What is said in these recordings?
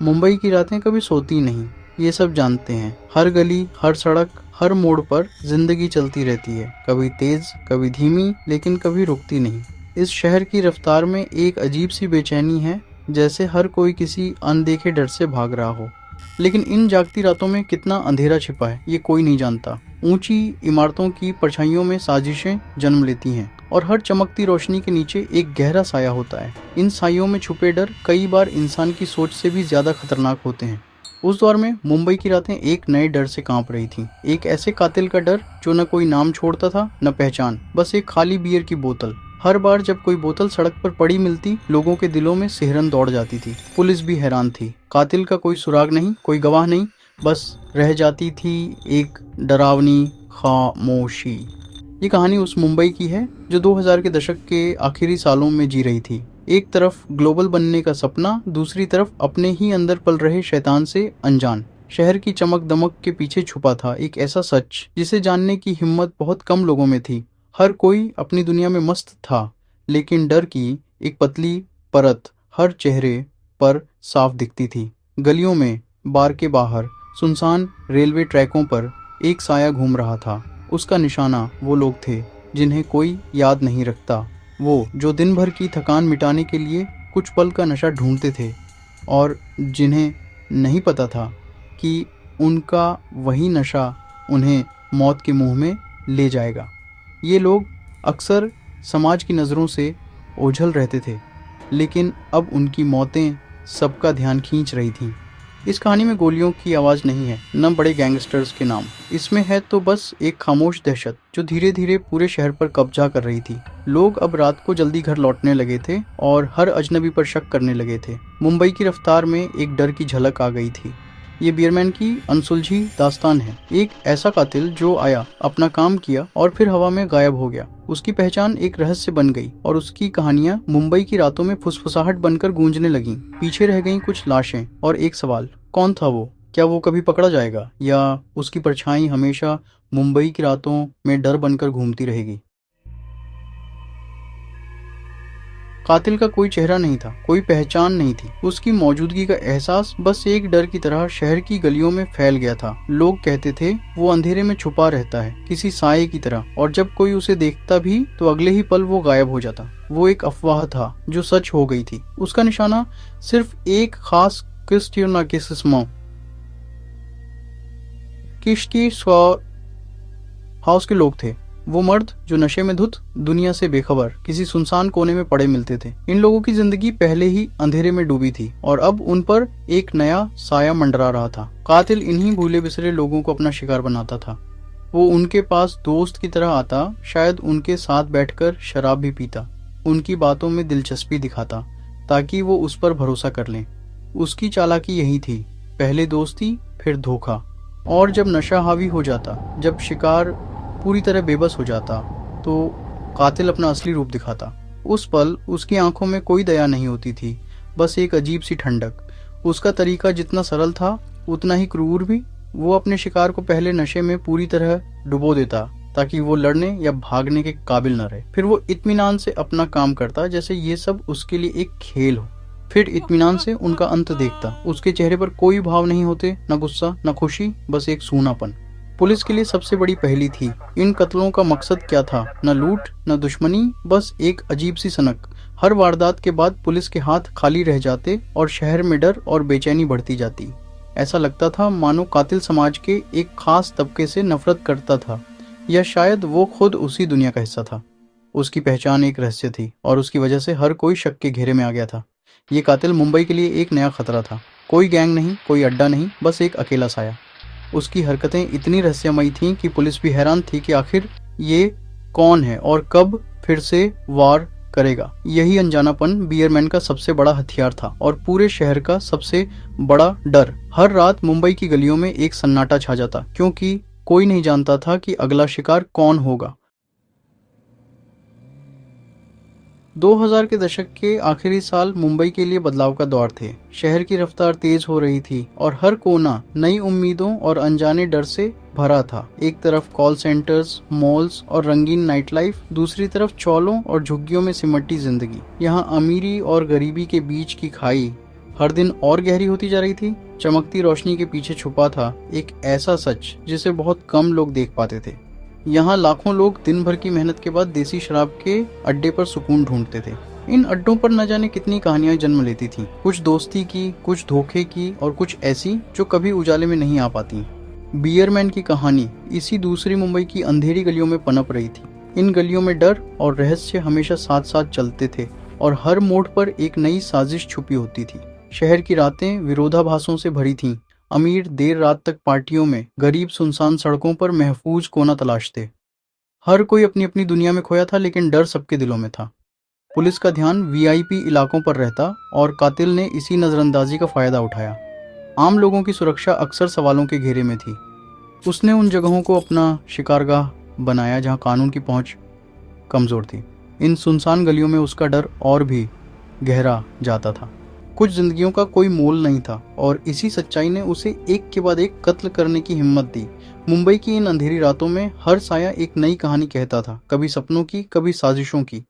मुंबई की रातें कभी सोती नहीं, ये सब जानते हैं। हर गली, हर सड़क, हर मोड़ पर जिंदगी चलती रहती है, कभी तेज, कभी धीमी, लेकिन कभी रुकती नहीं। इस शहर की रफ्तार में एक अजीब सी बेचैनी है, जैसे हर कोई किसी अनदेखे डर से भाग रहा हो। लेकिन इन जागती रातों में कितना अंधेरा छिपा है, ये कोई नहीं जानता। ऊंची इमारतों की परछाइयों में साजिशें जन्म लेती हैं और हर चमकती रोशनी के नीचे एक गहरा साया होता है। इन सायों में छुपे डर कई बार इंसान की सोच से भी ज्यादा खतरनाक होते हैं। उस दौर में मुंबई की रातें एक नए डर से कांप रही थीं। एक ऐसे कातिल का डर जो न कोई नाम छोड़ता था, न पहचान, बस एक खाली बियर की बोतल। हर बार जब कोई बोतल सड़क पर पड़ी मिलती, लोगों के दिलों में सिहरन दौड़ जाती थी। पुलिस भी हैरान थी। कातिल का कोई सुराग नहीं, कोई गवाह नहीं, बस रह जाती थी एक डरावनी खामोशी। ये कहानी उस मुंबई की है जो 2000 के दशक के आखिरी सालों में जी रही थी। एक तरफ ग्लोबल बनने का सपना, दूसरी तरफ अपने ही अंदर पल रहे शैतान से अनजान। शहर की चमक दमक के पीछे छुपा था एक ऐसा सच जिसे जानने की हिम्मत बहुत कम लोगों में थी। हर कोई अपनी दुनिया में मस्त था, लेकिन डर की एक पतली परत हर चेहरे पर साफ दिखती थी। गलियों में, बार के बाहर, सुनसान रेलवे ट्रैकों पर एक साया घूम रहा था। उसका निशाना वो लोग थे जिन्हें कोई याद नहीं रखता, वो जो दिन भर की थकान मिटाने के लिए कुछ पल का नशा ढूंढते थे और जिन्हें नहीं पता था कि उनका वही नशा उन्हें मौत के मुंह में ले जाएगा। ये लोग अक्सर समाज की नज़रों से ओझल रहते थे, लेकिन अब उनकी मौतें सबका ध्यान खींच रही थीं। इस कहानी में गोलियों की आवाज़ नहीं है, न बड़े गैंगस्टर्स के नाम। इसमें है तो बस एक खामोश दहशत जो धीरे धीरे पूरे शहर पर कब्जा कर रही थी। लोग अब रात को जल्दी घर लौटने लगे थे और हर अजनबी पर शक करने लगे थे। मुंबई की रफ्तार में एक डर की झलक आ गई थी। ये बियरमैन की अनसुलझी दास्तान है। एक ऐसा कातिल जो आया, अपना काम किया और फिर हवा में गायब हो गया। उसकी पहचान एक रहस्य बन गई और उसकी कहानियां मुंबई की रातों में फुसफुसाहट बनकर गूंजने लगीं। पीछे रह गईं कुछ लाशें और एक सवाल, कौन था वो? क्या वो कभी पकड़ा जाएगा या उसकी परछाई हमेशा मुंबई की रातों में डर बनकर घूमती रहेगी? कातिल का कोई चेहरा नहीं था, कोई पहचान नहीं थी। उसकी मौजूदगी का एहसास बस एक डर की तरह शहर की गलियों में फैल गया था। लोग कहते थे वो अंधेरे में छुपा रहता है, किसी साये की तरह, और जब कोई उसे देखता भी तो अगले ही पल वो गायब हो जाता। वो एक अफवाह था जो सच हो गई थी। उसका निशाना सिर्फ एक खास किस्म किश्ती हाउस के लोग थे। वो मर्द जो नशे में धुत, दुनिया से बेखबर, किसी सुनसान कोने में पड़े मिलते थे। इन लोगों की जिंदगी पहले ही अंधेरे में डूबी थी और अब उन पर एक नया साया मंडरा रहा था। कातिल इन्हीं भूले बिसरे लोगों को अपना शिकार बनाता था। वो उनके पास दोस्त की तरह आता, शायद उनके साथ बैठकर शराब भी पीता, उनकी बातों में दिलचस्पी दिखाता ताकि वो उस पर भरोसा कर लें। उसकी चालाकी यही थी, पहले दोस्ती, फिर धोखा, और जब नशा हावी हो जाता, जब शिकार पूरी तरह बेबस हो जाता, तो कातिल अपना असली रूप दिखाता। उस पल उसकी आंखों में कोई दया नहीं होती थी, बस एक अजीब सी ठंडक। उसका तरीका जितना सरल था उतना ही क्रूर भी। वो अपने शिकार को पहले नशे में पूरी तरह डुबो देता ताकि वो लड़ने या भागने के काबिल न रहे। फिर वो इत्मीनान से अपना काम करता, जैसे ये सब उसके लिए एक खेल हो। फिर इत्मीनान से उनका अंत देखता। उसके चेहरे पर कोई भाव नहीं होते, न गुस्सा, न खुशी, बस एक सूनापन। पुलिस के लिए सबसे बड़ी पहेली थी, इन कत्लों का मकसद क्या था? न लूट, न दुश्मनी, बस एक अजीब सी सनक। हर वारदात के बाद पुलिस के हाथ खाली रह जाते और शहर में डर और बेचैनी बढ़ती जाती। ऐसा लगता था मानो कातिल समाज के एक खास तबके से नफरत करता था, या शायद वो खुद उसी दुनिया का हिस्सा था। उसकी पहचान एक रहस्य थी और उसकी वजह से हर कोई शक के घेरे में आ गया था। ये कातिल मुंबई के लिए एक नया खतरा था। कोई गैंग नहीं, कोई अड्डा नहीं, बस एक अकेला साया। उसकी हरकतें इतनी रहस्यमयी थीं कि पुलिस भी हैरान थी कि आखिर ये कौन है और कब फिर से वार करेगा। यही अनजानापन बियरमैन का सबसे बड़ा हथियार था और पूरे शहर का सबसे बड़ा डर। हर रात मुंबई की गलियों में एक सन्नाटा छा जाता, क्योंकि कोई नहीं जानता था कि अगला शिकार कौन होगा। 2000 के दशक के आखिरी साल मुंबई के लिए बदलाव का दौर थे। शहर की रफ्तार तेज हो रही थी और हर कोना नई उम्मीदों और अनजाने डर से भरा था। एक तरफ कॉल सेंटर्स, मॉल्स और रंगीन नाइट लाइफ, दूसरी तरफ चौलों और झुग्गियों में सिमटी जिंदगी। यहाँ अमीरी और गरीबी के बीच की खाई हर दिन और गहरी होती जा रही थी। चमकती रोशनी के पीछे छुपा था एक ऐसा सच जिसे बहुत कम लोग देख पाते थे। यहाँ लाखों लोग दिन भर की मेहनत के बाद देसी शराब के अड्डे पर सुकून ढूंढते थे। इन अड्डों पर न जाने कितनी कहानियां जन्म लेती थीं। कुछ दोस्ती की, कुछ धोखे की और कुछ ऐसी जो कभी उजाले में नहीं आ पाती। बियरमैन की कहानी इसी दूसरी मुंबई की अंधेरी गलियों में पनप रही थी। इन गलियों में डर और रहस्य हमेशा साथ साथ चलते थे और हर मोड़ पर एक नई साजिश छुपी होती थी। शहर की रातें विरोधाभासों से भरी थीं। अमीर देर रात तक पार्टियों में, गरीब सुनसान सड़कों पर महफूज कोना तलाशते। हर कोई अपनी अपनी दुनिया में खोया था, लेकिन डर सबके दिलों में था। पुलिस का ध्यान वीआईपी इलाकों पर रहता और कातिल ने इसी नजरअंदाजी का फायदा उठाया। आम लोगों की सुरक्षा अक्सर सवालों के घेरे में थी। उसने उन जगहों को अपना शिकारगाह बनाया जहां कानून की पहुंच कमजोर थी। इन सुनसान गलियों में उसका डर और भी गहरा जाता था। कुछ जिंदगियों का कोई मोल नहीं था और इसी सच्चाई ने उसे एक के बाद एक कत्ल करने की हिम्मत दी। मुंबई की इन अंधेरी रातों में हर साया एक नई कहानी कहता था, कभी सपनों की, कभी साजिशों की।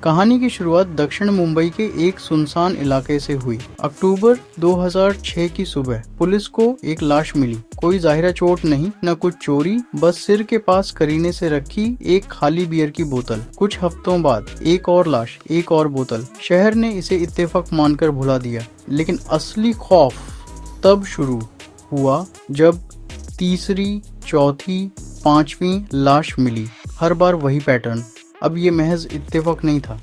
कहानी की शुरुआत दक्षिण मुंबई के एक सुनसान इलाके से हुई। अक्टूबर 2006 की सुबह पुलिस को एक लाश मिली। कोई जाहिरा चोट नहीं, न कुछ चोरी, बस सिर के पास करीने से रखी एक खाली बियर की बोतल। कुछ हफ्तों बाद एक और लाश, एक और बोतल। शहर ने इसे इत्तेफाक मानकर भुला दिया, लेकिन असली खौफ तब शुरू हुआ जब तीसरी, चौथी, पांचवी लाश मिली। हर बार वही पैटर्न। अब ये महज इत्तेफाक नहीं था।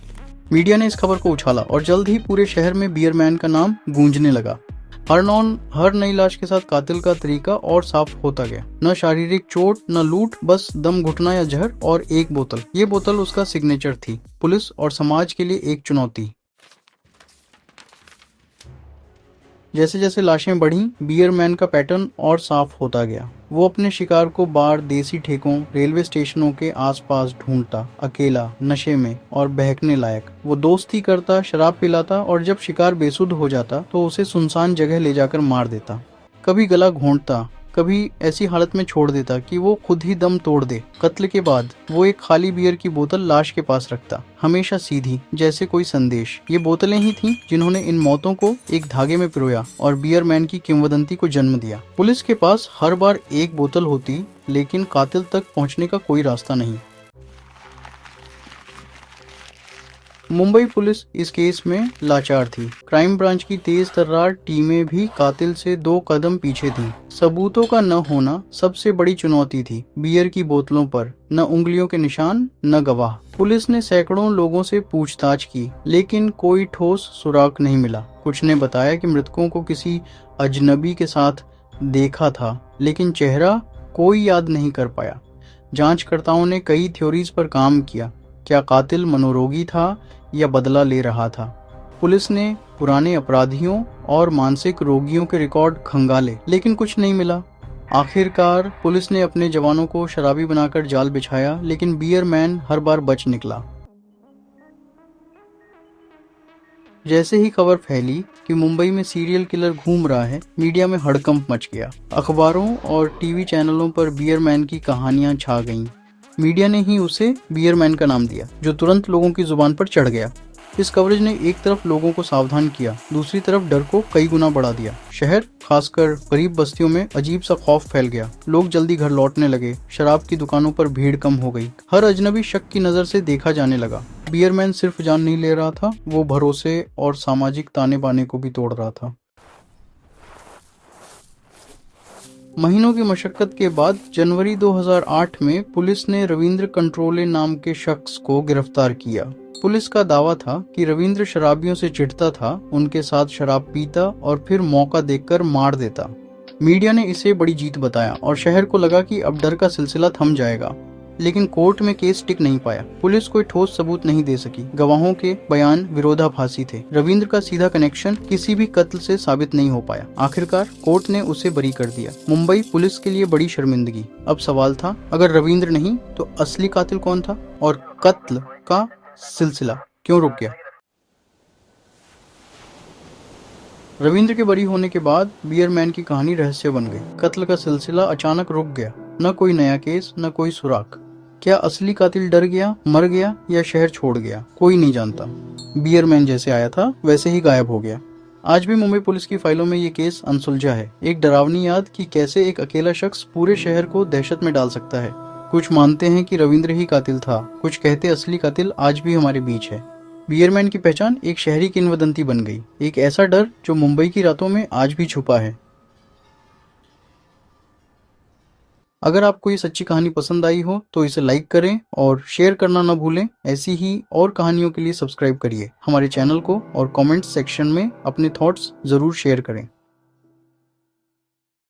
मीडिया ने इस खबर को उछाला और जल्द ही पूरे शहर में बियरमैन का नाम गूंजने लगा। हर नई लाश के साथ कातिल का तरीका और साफ होता गया। न शारीरिक चोट, न लूट, बस दम घुटना या जहर और एक बोतल। ये बोतल उसका सिग्नेचर थी। पुलिस और समाज के लिए एक चुनौती। जैसे जैसे लाशें बढ़ीं, बियरमैन का पैटर्न और साफ होता गया। वो अपने शिकार को बार, देसी ठेकों, रेलवे स्टेशनों के आसपास ढूंढता, अकेला, नशे में और बहकने लायक। वो दोस्ती करता, शराब पिलाता और जब शिकार बेसुध हो जाता तो उसे सुनसान जगह ले जाकर मार देता। कभी गला घोंटता, कभी ऐसी हालत में छोड़ देता कि वो खुद ही दम तोड़ दे। कत्ल के बाद वो एक खाली बियर की बोतल लाश के पास रखता, हमेशा सीधी, जैसे कोई संदेश। ये बोतलें ही थीं जिन्होंने इन मौतों को एक धागे में पिरोया और बियरमैन की किंवदंती को जन्म दिया। पुलिस के पास हर बार एक बोतल होती, लेकिन कातिल तक पहुंचने का कोई रास्ता नहीं। मुंबई पुलिस इस केस में लाचार थी। क्राइम ब्रांच की तेज तर्रार टीमें भी कातिल से 2 कदम पीछे थीं। सबूतों का न होना सबसे बड़ी चुनौती थी। बियर की बोतलों पर न उंगलियों के निशान, न गवाह। पुलिस ने सैकड़ों लोगों से पूछताछ की, लेकिन कोई ठोस सुराग नहीं मिला। कुछ ने बताया कि मृतकों को किसी अजनबी के साथ देखा था, लेकिन चेहरा कोई याद नहीं कर पाया। जांचकर्ताओं ने कई थ्योरीज पर काम किया। क्या कातिल मनोरोगी था या बदला ले रहा था? पुलिस ने पुराने अपराधियों और मानसिक रोगियों के रिकॉर्ड खंगाले, लेकिन कुछ नहीं मिला। आखिरकार पुलिस ने अपने जवानों को शराबी बनाकर जाल बिछाया, लेकिन बियरमैन हर बार बच निकला। जैसे ही खबर फैली कि मुंबई में सीरियल किलर घूम रहा है, मीडिया में हड़कंप मच गया। अखबारों और टीवी चैनलों पर बियरमैन की कहानियां छा गईं। मीडिया ने ही उसे बियरमैन का नाम दिया, जो तुरंत लोगों की जुबान पर चढ़ गया। इस कवरेज ने एक तरफ लोगों को सावधान किया, दूसरी तरफ डर को कई गुना बढ़ा दिया। शहर, खासकर गरीब बस्तियों में अजीब सा खौफ फैल गया। लोग जल्दी घर लौटने लगे। शराब की दुकानों पर भीड़ कम हो गई। हर अजनबी शक की नजर से देखा जाने लगा। बियरमैन सिर्फ जान नहीं ले रहा था, वो भरोसे और सामाजिक ताने बाने को भी तोड़ रहा था। महीनों की मशक्कत के बाद जनवरी 2008 में पुलिस ने रविंद्र कंट्रोले नाम के शख्स को गिरफ्तार किया। पुलिस का दावा था कि रविंद्र शराबियों से चिढ़ता था, उनके साथ शराब पीता और फिर मौका देखकर मार देता। मीडिया ने इसे बड़ी जीत बताया और शहर को लगा कि अब डर का सिलसिला थम जाएगा। लेकिन कोर्ट में केस टिक नहीं पाया। पुलिस कोई ठोस सबूत नहीं दे सकी। गवाहों के बयान विरोधाभासी थे। रविंद्र का सीधा कनेक्शन किसी भी कत्ल से साबित नहीं हो पाया। आखिरकार कोर्ट ने उसे बरी कर दिया। मुंबई पुलिस के लिए बड़ी शर्मिंदगी। अब सवाल था, अगर रविंद्र नहीं तो असली कातिल कौन था और कत्ल का सिलसिला क्यों रुक गया? रविंद्र के बरी होने के बाद बियरमैन की कहानी रहस्य बन गई। कत्ल का सिलसिला अचानक रुक गया। न कोई नया केस, न कोई सुराग। क्या असली कातिल डर गया, मर गया या शहर छोड़ गया, कोई नहीं जानता। बियरमैन जैसे आया था वैसे ही गायब हो गया। आज भी मुंबई पुलिस की फाइलों में ये केस अनसुलझा है, एक डरावनी याद कि कैसे एक अकेला शख्स पूरे शहर को दहशत में डाल सकता है। कुछ मानते हैं कि रविंद्र ही कातिल था, कुछ कहते असली कातिल आज भी हमारे बीच है। बियरमैन की पहचान एक शहरी किंवदंती बन गई, एक ऐसा डर जो मुंबई की रातों में आज भी छुपा है। अगर आपको ये सच्ची कहानी पसंद आई हो तो इसे लाइक करें और शेयर करना ना भूलें। ऐसी ही और कहानियों के लिए सब्सक्राइब करिए हमारे चैनल को और कमेंट सेक्शन में अपने थॉट्स ज़रूर शेयर करें।